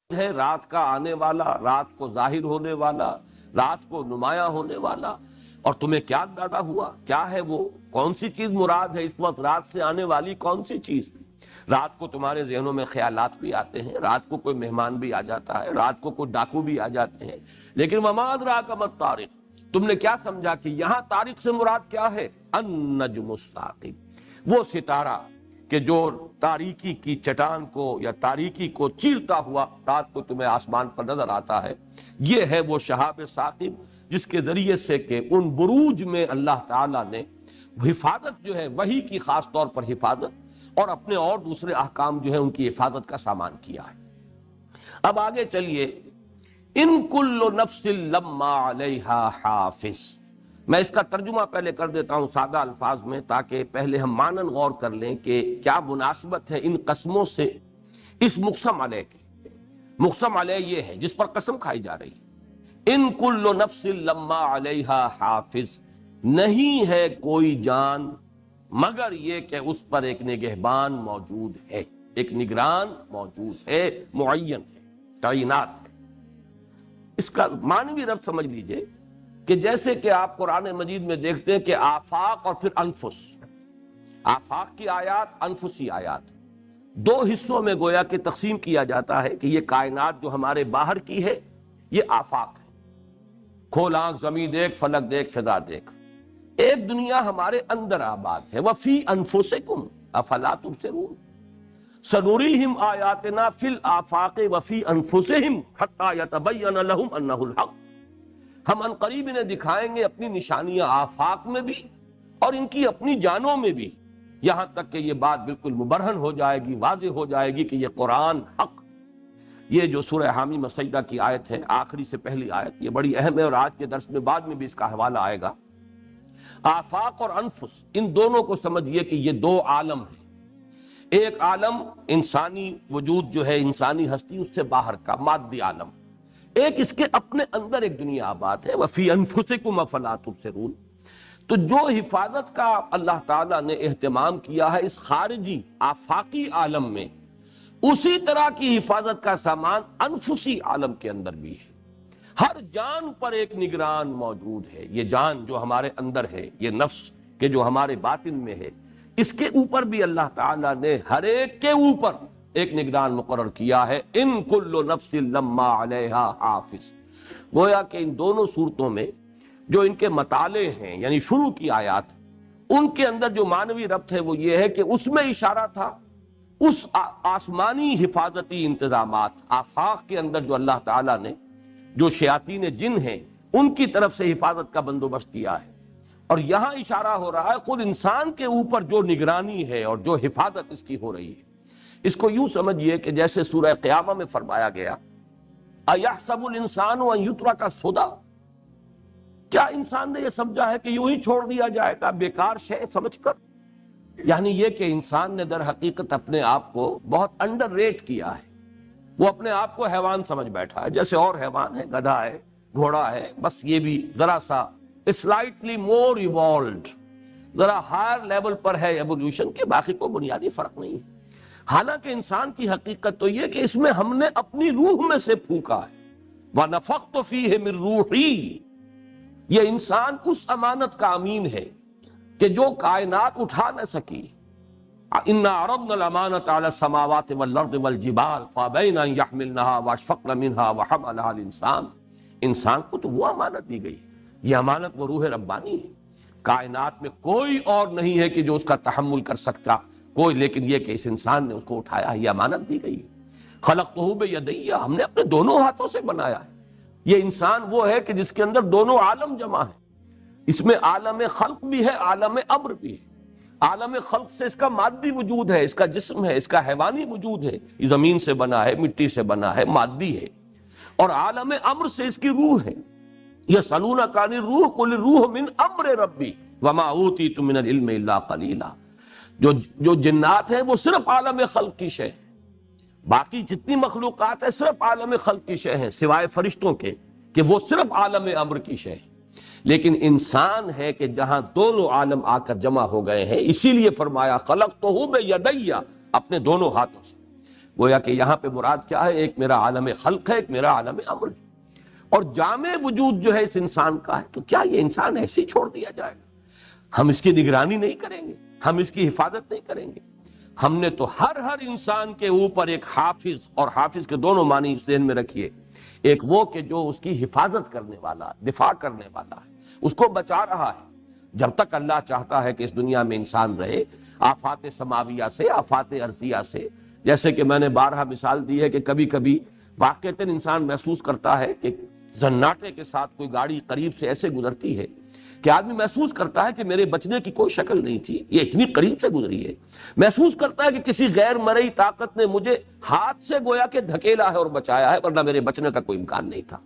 ہے رات کا آنے والا، رات کو ظاہر ہونے والا، رات کو نمایاں ہونے والا، اور تمہیں کیا اندازہ ہوا کیا ہے وہ؟ کون سی چیز مراد ہے اس وقت؟ رات سے آنے والی کون سی چیز؟ رات کو تمہارے ذہنوں میں خیالات بھی آتے ہیں، رات کو کوئی مہمان بھی آ جاتا ہے، رات کو کوئی ڈاکو بھی آ جاتے ہیں، لیکن وما ادراک ما الطارق، تم نے کیا سمجھا کہ یہاں طارق سے مراد کیا ہے؟ النجم الثاقب، وہ ستارہ کہ جو تاریکی کی چٹان کو یا تاریکی کو چیرتا ہوا رات کو تمہیں آسمان پر نظر آتا ہے، یہ ہے وہ شہاب ثاقب جس کے ذریعے سے کہ ان بروج میں اللہ تعالیٰ نے حفاظت جو ہے وحی کی خاص طور پر حفاظت اور اپنے اور دوسرے احکام جو ہے ان کی حفاظت کا سامان کیا ہے۔ اب آگے چلیے، ان کل نفس لما علیہا حافظ، میں اس کا ترجمہ پہلے کر دیتا ہوں سادہ الفاظ میں تاکہ پہلے ہم مانن غور کر لیں کہ کیا مناسبت ہے ان قسموں سے اس مقسم علیہ کی۔ مقسم علیہ یہ ہے جس پر قسم کھائی جا رہی ہے۔ ان کل نفس لما علیہا حافظ، نہیں ہے کوئی جان مگر یہ کہ اس پر ایک نگہبان موجود ہے، ایک نگران موجود ہے، معین ہے، تعینات ہے۔ اس کا معنوی ربط سمجھ لیجئے کہ جیسے کہ آپ قرآن مجید میں دیکھتے ہیں کہ آفاق اور پھر انفس، آفاق کی آیات، انفسی آیات، دو حصوں میں گویا کہ تقسیم کیا جاتا ہے کہ یہ کائنات جو ہمارے باہر کی ہے یہ آفاق ہے، کھول آنکھ زمین دیکھ، فلک دیکھ، فضا دیکھ۔ ایک دنیا ہمارے اندر آباد ہے، وفی انفسکم افلا تبصرون، سنریہم آیاتنا فی الآفاق وفی انفسہم حتی یتبین لہم انہ الحق، ہم عنقریب انہیں دکھائیں گے اپنی نشانیاں آفاق میں بھی اور ان کی اپنی جانوں میں بھی، یہاں تک کہ یہ بات بالکل مبرہن ہو جائے گی، واضح ہو جائے گی کہ یہ قرآن حق۔ یہ جو سورہ حامی مسجدہ کی آیت ہے، آخری سے پہلی آیت، یہ بڑی اہم ہے اور آج کے درس میں بعد میں بھی اس کا حوالہ آئے گا۔ آفاق اور انفس، ان دونوں کو سمجھیے کہ یہ دو عالم ہیں۔ ایک عالم انسانی وجود جو ہے، انسانی ہستی، اس سے باہر کا مادی عالم، ایک اس کے اپنے اندر ایک دنیا آباد ہے، وفی انفسکم افلا تبصرون۔ تو جو حفاظت کا اللہ تعالیٰ نے اہتمام کیا ہے اس خارجی آفاقی عالم میں، اسی طرح کی حفاظت کا سامان انفسی عالم کے اندر بھی ہے۔ ہر جان پر ایک نگران موجود ہے، یہ جان جو ہمارے اندر ہے، یہ نفس کہ جو ہمارے باطن میں ہے، اس کے اوپر بھی اللہ تعالیٰ نے ہر ایک کے اوپر ایک نگران مقرر کیا ہے۔ ان کل نفس لما علیہا حافظ، گویا کہ ان دونوں صورتوں میں جو ان کے مطالعے ہیں یعنی شروع کی آیات، ان کے اندر جو معنوی ربط ہے وہ یہ ہے کہ اس میں اشارہ تھا اس آسمانی حفاظتی انتظامات آفاق کے اندر جو اللہ تعالیٰ نے جو شیاطین جن ہیں ان کی طرف سے حفاظت کا بندوبست کیا ہے، اور یہاں اشارہ ہو رہا ہے خود انسان کے اوپر جو نگرانی ہے اور جو حفاظت اس کی ہو رہی ہے۔ اس کو یوں سمجھیے کہ جیسے سورہ قیامہ میں فرمایا گیا، اَيَحْسَبُ الْإِنسَانُ أَن يُتْرَكَ سُدًى، کیا انسان نے یہ سمجھا ہے کہ یوں ہی چھوڑ دیا جائے گا بیکار شے سمجھ کر؟ یعنی یہ کہ انسان نے در حقیقت اپنے آپ کو بہت انڈر ریٹ کیا ہے، وہ اپنے آپ کو حیوان سمجھ بیٹھا ہے، جیسے اور حیوان ہے، گدھا ہے، گھوڑا ہے، بس یہ بھی ذرا سا سلائٹلی مور ایوالوڈ، ذرا ہائر لیول پر ہے ایوولوشن کے، باقی کو بنیادی فرق نہیں ہے۔ حالانکہ انسان کی حقیقت تو یہ کہ اس میں ہم نے اپنی روح میں سے پھونکا ہے، وَنَفَخْتُ فِيهِ مِن رُوحِي، یہ انسان اس امانت کا امین ہے کہ جو کائنات اٹھا نہ سکی۔ اِنَّا عَرَضْنَا الْأَمَانَةَ عَلَى السَّمَاوَاتِ وَالْأَرْضِ وَالْجِبَالِ فَأَبَيْنَ أَن يَحْمِلْنَهَا وَأَشْفَقْنَ مِنْهَا وَحَمَلَهَا الْإِنسَانُ، انسان کو تو وہ امانت دی گئی، یہ امانت وہ روح ربانی ہے۔ کائنات میں کوئی اور نہیں ہے کہ جو اس کا تحمل کر سکتا کوئی، لیکن یہ کہ اس انسان نے اس کو اٹھایا، یہ امانت دی گئی۔ خلقتہ بیدیہ، ہم نے اپنے دونوں ہاتھوں سے بنایا ہے۔ یہ انسان وہ ہے کہ جس کے اندر دونوں عالم جمع ہیں، اس میں عالم خلق بھی ہے، عالم امر بھی ہے۔ عالم خلق سے اس کا مادی وجود ہے، اس کا جسم ہے، اس کا حیوانی وجود ہے، یہ زمین سے بنا ہے، مٹی سے بنا ہے، مادی ہے، اور عالم امر سے اس کی روح ہے۔ یسألونک عن الروح قل الروح من امر ربی وما اوتیتم من العلم الا قلیلا، جو جنات ہیں وہ صرف عالم خلق کی شے، باقی جتنی مخلوقات ہیں صرف عالم خلق کی شے ہیں سوائے فرشتوں کے کہ وہ صرف عالم امر کی شے ہیں۔ لیکن انسان ہے کہ جہاں دونوں عالم آ کر جمع ہو گئے ہیں، اسی لیے فرمایا خلقتہ بیدیہ، اپنے دونوں ہاتھوں سے۔ گویا کہ یہاں پہ مراد کیا ہے؟ ایک میرا عالم خلق ہے، ایک میرا عالم امر ہے، اور جامع وجود جو ہے اس انسان کا ہے، تو کیا یہ انسان ایسے ہی چھوڑ دیا جائے گا؟ ہم اس کی نگرانی نہیں کریں گے، ہم اس کی حفاظت نہیں کریں گے؟ ہم نے تو ہر انسان کے اوپر ایک حافظ، اور حافظ کے دونوں معنی اس ذہن میں رکھیے، ایک وہ کہ جو اس کی حفاظت کرنے والا، دفاع کرنے والا ہے، اس کو بچا رہا ہے جب تک اللہ چاہتا ہے کہ اس دنیا میں انسان رہے، آفات سماویہ سے، آفات ارضیہ سے۔ جیسے کہ میں نے بارہا مثال دی ہے کہ کبھی کبھی واقعتاً انسان محسوس کرتا ہے کہ زناٹے کے ساتھ کوئی گاڑی قریب سے ایسے گزرتی ہے کہ آدمی محسوس کرتا ہے کہ میرے بچنے کی کوئی شکل نہیں تھی، یہ اتنی قریب سے گزری ہے۔ محسوس کرتا ہے کہ کسی غیر مرئی طاقت نے مجھے ہاتھ سے گویا کہ دھکیلا ہے اور بچایا ہے، ورنہ میرے بچنے کا کوئی امکان نہیں تھا۔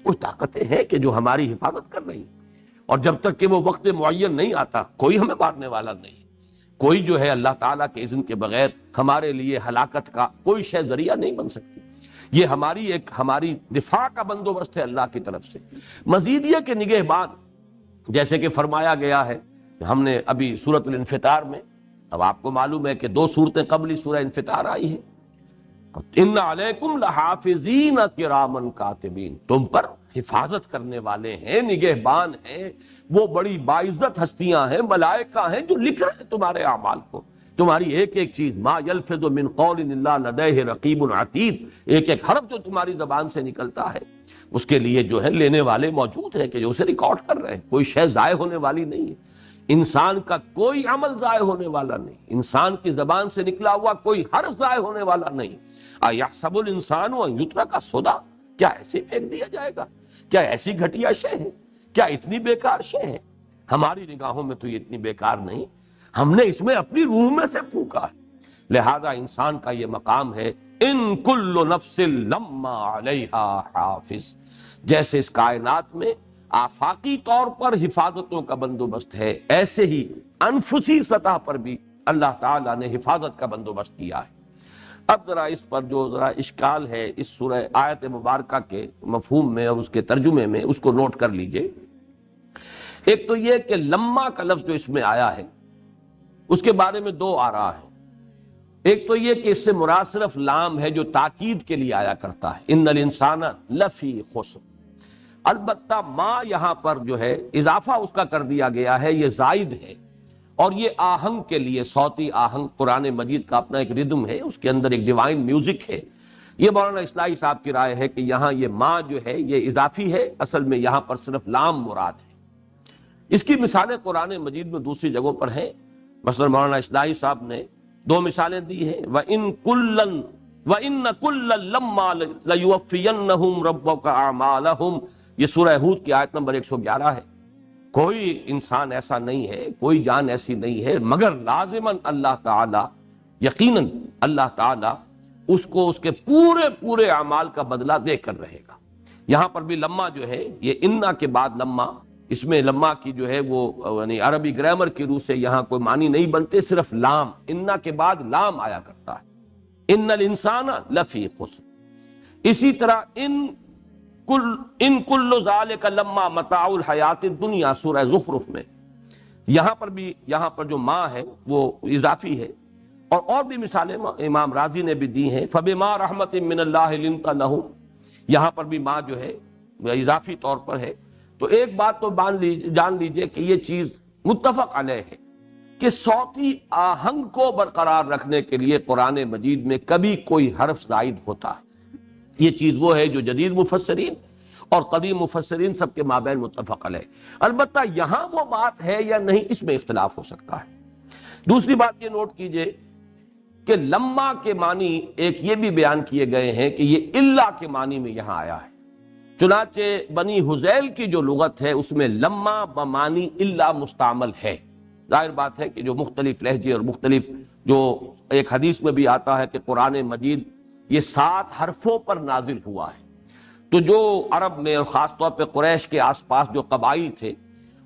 کچھ طاقتیں ہیں کہ جو ہماری حفاظت کر رہی ہیں، اور جب تک کہ وہ وقت معین نہیں آتا کوئی ہمیں مارنے والا نہیں، کوئی جو ہے اللہ تعالیٰ کے اذن کے بغیر ہمارے لیے ہلاکت کا کوئی شے ذریعہ نہیں بن سکتی۔ یہ ہماری دفاع کا بندوبست ہے اللہ کی طرف سے۔ مزید یہ کہ نگہبان، جیسے کہ فرمایا گیا ہے، ہم نے ابھی سورۃ الانفطار میں، اب آپ کو معلوم ہے کہ 2 سورتیں قبلی سورہ انفطار آئی ہیں، ان علیکم لحافظین کراما کاتبین، تم پر حفاظت کرنے والے ہیں، نگہبان ہیں، وہ بڑی باعزت ہستیاں ہیں، ملائکہ ہیں جو لکھ رہے ہیں تمہارے اعمال کو، تمہاری ایک ایک چیز۔ ما یلفظ من قول الا لدیہ رقیب عتید، ایک ایک حرف جو تمہاری زبان سے نکلتا ہے اس کے لیے جو ہے لینے والے موجود ہیں کہ جو اسے ریکارڈ کر رہے ہیں۔ کوئی شے ضائع ہونے والی نہیں ہے، انسان کا کوئی عمل ضائع ہونے والا نہیں، انسان کی زبان سے نکلا ہوا کوئی حرف ضائع ہونے والا نہیں۔ اَیَحْسَبُ الْإِنسَانُ أَن يُتْرَكَ سُدًى، کیا ایسے پھینک دیا جائے گا؟ کیا ایسی گھٹیا شے ہے؟ کیا اتنی بیکار شے ہے؟ ہماری نگاہوں میں تو یہ اتنی بیکار نہیں، ہم نے اس میں اپنی روح میں سے پھونکا ہے۔ لہذا انسان کا یہ مقام ہے، ان کل نفس لما علیہا حافظ، جیسے اس کائنات میں آفاقی طور پر حفاظتوں کا بندوبست ہے، ایسے ہی انفسی سطح پر بھی اللہ تعالیٰ نے حفاظت کا بندوبست کیا ہے۔ اب ذرا اس پر جو ذرا اشکال ہے اس سورہ آیت مبارکہ کے مفہوم میں اور اس کے ترجمے میں، اس کو نوٹ کر لیجئے۔ ایک تو یہ کہ لما کا لفظ جو اس میں آیا ہے اس کے بارے میں 2 آراء ہیں۔ ایک تو یہ کہ اس سے مراد صرف لام ہے جو تاکید کے لیے آیا کرتا ہے، ان الانسان لفی خسر۔ البتہ ما یہاں پر جو ہے اضافہ اس کا کر دیا گیا ہے، یہ زائد ہے، اور یہ آہنگ کے لیے، صوتی آہنگ، قرآن مجید کا اپنا ایک ردم ہے، اس کے اندر ایک ڈیوائن میوزک ہے۔ یہ مولانا اصلاحی صاحب کی رائے ہے کہ یہاں یہ ما جو ہے یہ اضافی ہے، اصل میں یہاں پر صرف لام مراد ہے۔ اس کی مثالیں قرآن مجید میں دوسری جگہوں پر ہیں، مثلا مولانا اصلاحی صاحب نے 2 مثالیں دی ہیں، وَإِنَّ كُلًّا لَمَّا لَيُوَفِّيَنَّهُمْ رَبُّكَ أَعْمَالَهُمْ، یہ سورہ ہود کی آیت نمبر 111 ہے۔ کوئی انسان ایسا نہیں ہے، کوئی جان ایسی نہیں ہے مگر لازماً اللہ تعالی، یقیناً اللہ تعالی اس کو اس کے پورے پورے اعمال کا بدلہ دے کر رہے گا۔ یہاں پر بھی لما جو ہے یہ انا کے بعد لما، اس میں لما کی جو ہے وہ یعنی عربی گرامر کی روح سے یہاں کوئی معنی نہیں بنتے، صرف لام، انا کے بعد لام آیا کرتا ہے، ان الانسان لفی خسر۔ اسی طرح ان کل ذالک لما متاع الحیات الدنیا سورہ زخرف میں، یہاں پر جو ما ہے وہ اضافی ہے، اور بھی مثالیں امام راضی نے بھی دی ہیں، فبما رحمت من اللہ لنت لہم، یہاں پر بھی ما جو ہے وہ اضافی طور پر ہے۔ تو ایک بات تو جان لیجئے کہ یہ چیز متفق علیہ ہے کہ صوتی آہنگ کو برقرار رکھنے کے لیے قرآن مجید میں کبھی کوئی حرف زائد ہوتا ہے۔ یہ چیز وہ ہے جو جدید مفسرین اور قدیم مفسرین سب کے مابین متفق علیہ۔ البتہ یہاں وہ بات ہے یا نہیں اس میں اختلاف ہو سکتا ہے۔ دوسری بات یہ نوٹ کیجئے کہ لما کے معنی ایک یہ بھی بیان کیے گئے ہیں کہ یہ اللہ کے معنی میں یہاں آیا ہے، چنانچہ بنی حذیل کی جو لغت ہے اس میں لما بمعنی اللہ مستعمل ہے۔ ظاہر بات ہے کہ جو مختلف لہجے اور مختلف، جو ایک حدیث میں بھی آتا ہے کہ قرآن مجید یہ 7 حرفوں پر نازل ہوا ہے، تو جو عرب میں اور خاص طور پہ قریش کے آس پاس جو قبائل تھے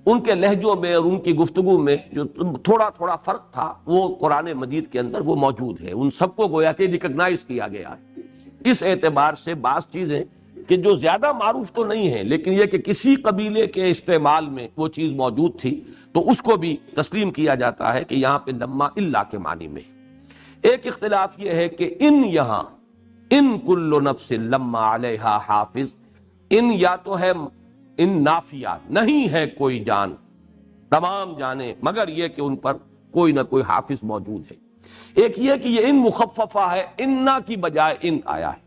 ان کے لہجوں میں اور ان کی گفتگو میں جو تھوڑا تھوڑا فرق تھا وہ قرآن مجید کے اندر وہ موجود ہے، ان سب کو گویا کہ ریکگنائز کیا گیا ہے۔ اس اعتبار سے بعض چیزیں کہ جو زیادہ معروف تو نہیں ہے لیکن یہ کہ کسی قبیلے کے استعمال میں وہ چیز موجود تھی تو اس کو بھی تسلیم کیا جاتا ہے کہ یہاں پہ لما اللہ کے معنی میں۔ ایک اختلاف یہ ہے کہ ان یہاں ان کل نفس لما علیہا حافظ، ان یا تو ہے ان نافیہ، نہیں ہے کوئی جان، تمام جانیں مگر یہ کہ ان پر کوئی نہ کوئی حافظ موجود ہے۔ ایک یہ کہ یہ ان مخففہ ہے، انا کی بجائے ان آیا ہے،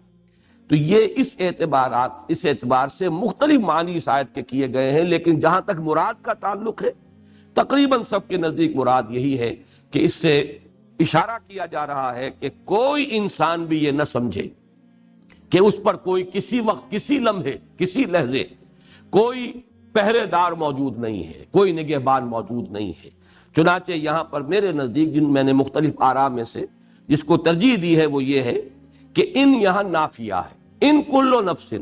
تو یہ اس اعتبار سے مختلف معنی اس آیت کے کیے گئے ہیں، لیکن جہاں تک مراد کا تعلق ہے تقریباً سب کے نزدیک مراد یہی ہے کہ اس سے اشارہ کیا جا رہا ہے کہ کوئی انسان بھی یہ نہ سمجھے کہ اس پر کوئی کسی وقت، کسی لمحے، کسی لحظے کوئی پہرے دار موجود نہیں ہے، کوئی نگہبان موجود نہیں ہے۔ چنانچہ یہاں پر میرے نزدیک، جن میں نے مختلف آراء میں سے جس کو ترجیح دی ہے، وہ یہ ہے کہ ان یہاں نافیہ ہے، ان کل نفس،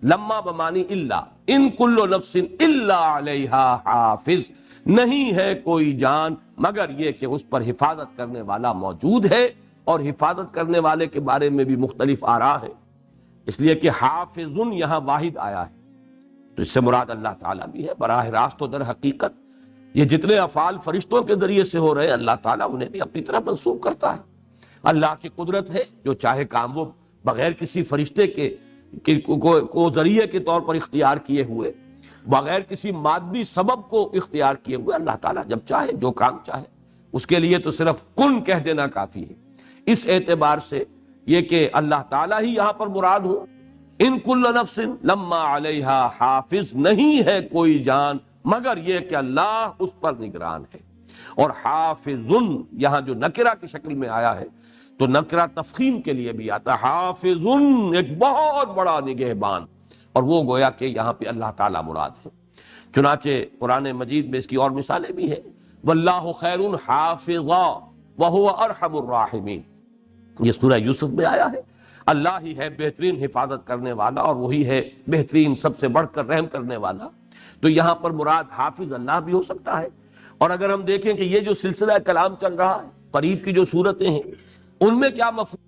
لما بمانی الا، ان کل نفس الا علیہا حافظ، نہیں ہے کوئی جان مگر یہ کہ اس پر حفاظت کرنے والا موجود ہے، اور حفاظت کرنے والے کے بارے میں بھی مختلف آراء ہے، اس لیے کہ حافظ یہاں واحد آیا ہے، تو اس سے مراد اللہ تعالیٰ بھی ہے براہ راست۔ و در حقیقت یہ جتنے افعال فرشتوں کے ذریعے سے ہو رہے ہیں، اللہ تعالیٰ انہیں بھی اپنی طرف منسوب کرتا ہے۔ اللہ کی قدرت ہے، جو چاہے کام وہ بغیر کسی فرشتے کو ذریعے کے طور پر اختیار کیے ہوئے، بغیر کسی مادی سبب کو اختیار کیے ہوئے، اللہ تعالیٰ جب چاہے جو کام چاہے اس کے لیے تو صرف کن کہہ دینا کافی ہے۔ اس اعتبار سے یہ کہ اللہ تعالیٰ ہی یہاں پر مراد ہو، ان کل نفس لما علیہا حافظ، نہیں ہے کوئی جان مگر یہ کہ اللہ اس پر نگران ہے۔ اور حافظ یہاں جو نکرہ کی شکل میں آیا ہے تو نکرہ تفخیم کے لیے بھی آتا ہے، حافظ ایک بہت بڑا نگہبان، اور وہ گویا کہ یہاں پہ اللہ تعالیٰ مراد ہے۔ چنانچہ قرآن مجید میں اس کی اور مثالیں بھی ہیں، واللہ خیر حافظا وہو ارحم الراحمین، یہ سورہ یوسف میں آیا ہے، اللہ ہی ہے بہترین حفاظت کرنے والا اور وہی ہے بہترین سب سے بڑھ کر رحم کرنے والا۔ تو یہاں پر مراد حافظ اللہ بھی ہو سکتا ہے۔ اور اگر ہم دیکھیں کہ یہ جو سلسلہ کلام چل رہا ہے، قریب کی جو صورتیں ہیں ان میں کیا مفہوم